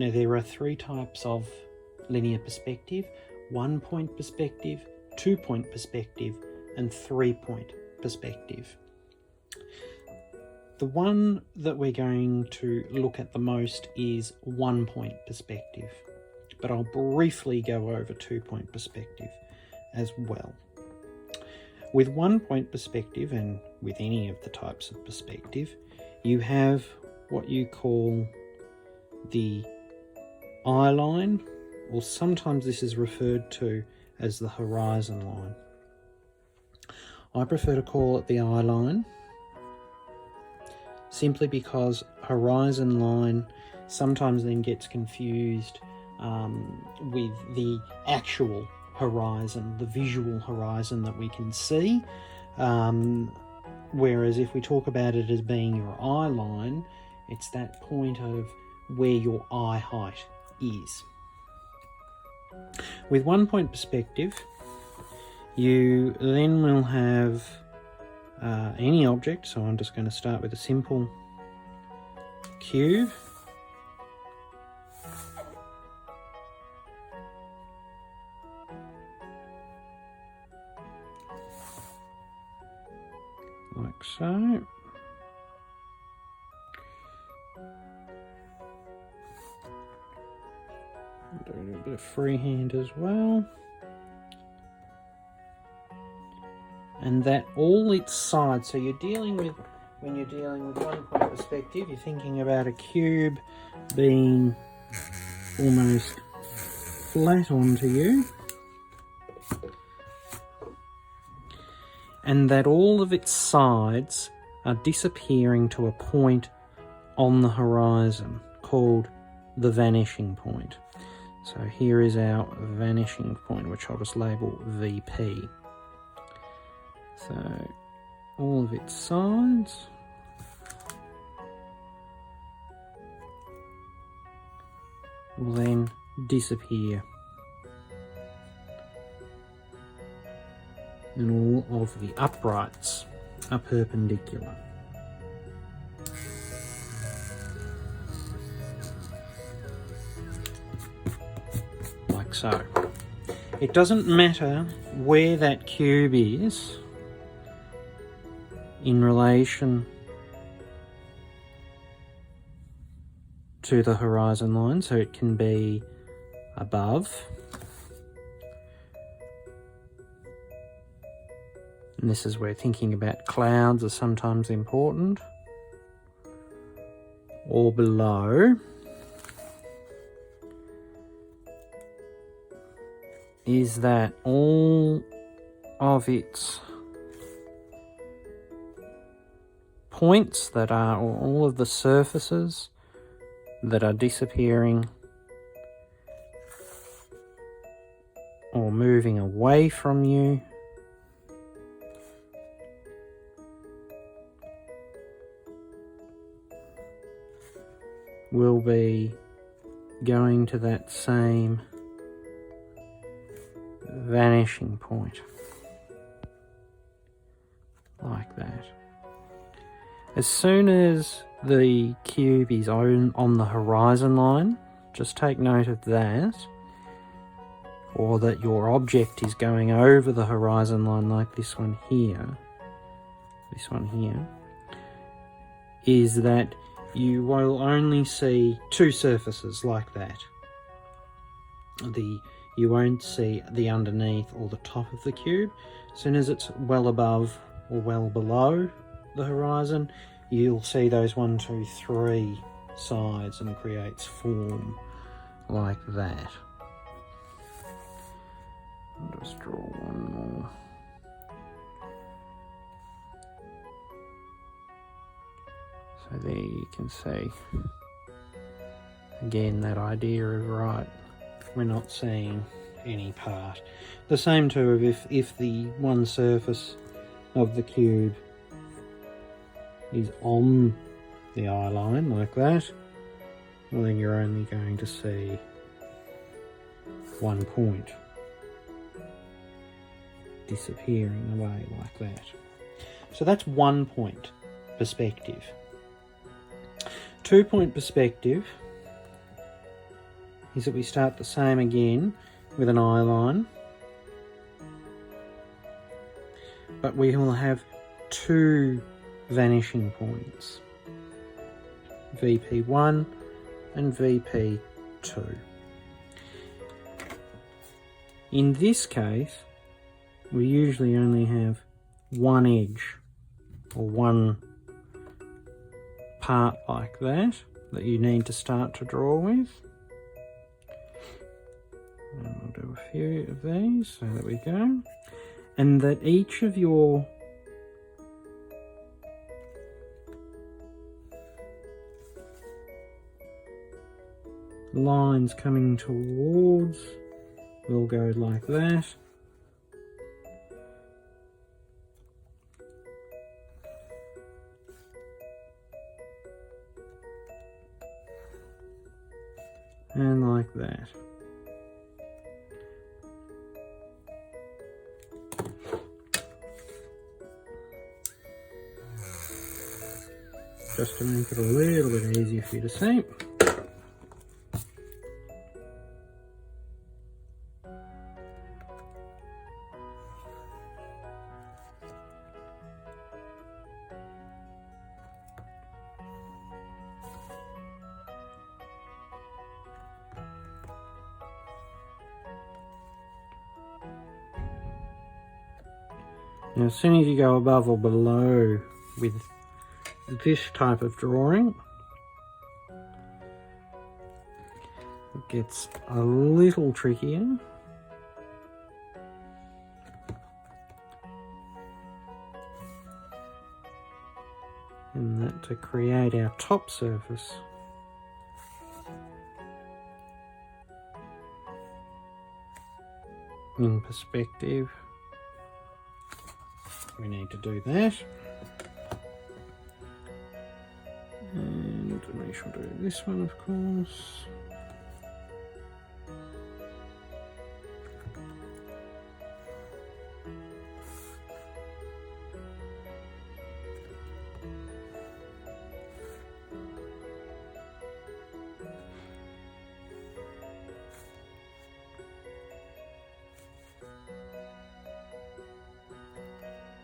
Now, there are three types of linear perspective: 1 point perspective, 2 point perspective, and 3 point perspective. The one that we're going to look at the most is 1 point perspective, but I'll briefly go over 2 point perspective as well. With 1 point perspective, and with any of the types of perspective, you have what you call the eye line, or sometimes this is referred to as the horizon line. I prefer to call it the eye line, simply because horizon line sometimes then gets confused with the actual horizon, the visual horizon that we can see. Whereas if we talk about it as being your eye line, it's that point of where your eye height is. With 1 point perspective, you then will have any object. So I'm just going to start with a simple cube. Like so. Do a bit of freehand as well. And that all its sides, so you're dealing with, when you're dealing with 1 point perspective, you're thinking about a cube being almost flat onto you, and that all of its sides are disappearing to a point on the horizon called the vanishing point. So here is our vanishing point, which I'll just label VP. So all of its sides will then disappear, and all of the uprights are perpendicular. Like so. It doesn't matter where that cube is in relation to the horizon line, so it can be above, and this is where thinking about clouds are sometimes important, or below, is that all of its points that are, or all of the surfaces that are disappearing or moving away from you will be going to that same vanishing point, like that. As soon as the cube is on the horizon line, just take note of that, or that your object is going over the horizon line, like this one here, is that you will only see two surfaces like that. You won't see the underneath or the top of the cube. As soon as it's well above or well below the horizon, you'll see those 1, 2, 3 sides, and creates form like that. I'll just draw one more. So there you can see again that idea of, right, we're not seeing any part. The same too of if the one surface of the cube is on the eye line like that, well then you're only going to see 1 point disappearing away like that. So that's 1 point perspective. 2 point perspective is that we start the same again with an eye line, but we will have two vanishing points, VP1 and VP2. In this case, we usually only have one edge or one part like that you need to start to draw with. And we'll do a few of these, so there we go. And that each of your lines coming towards will go like that. And like that. Just to make it a little bit easier for you to see. Now, as soon as you go above or below with this type of drawing, it gets a little trickier. And that to create our top surface, in perspective, we need to do that. And we shall do this one, of course.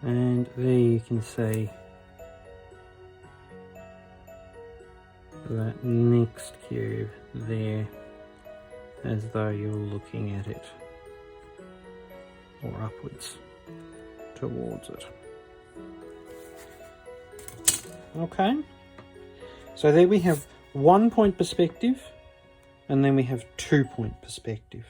And there you can see that next cube there, as though you're looking at it, or upwards towards it. Okay, so there we have 1 point perspective, and then we have 2 point perspective.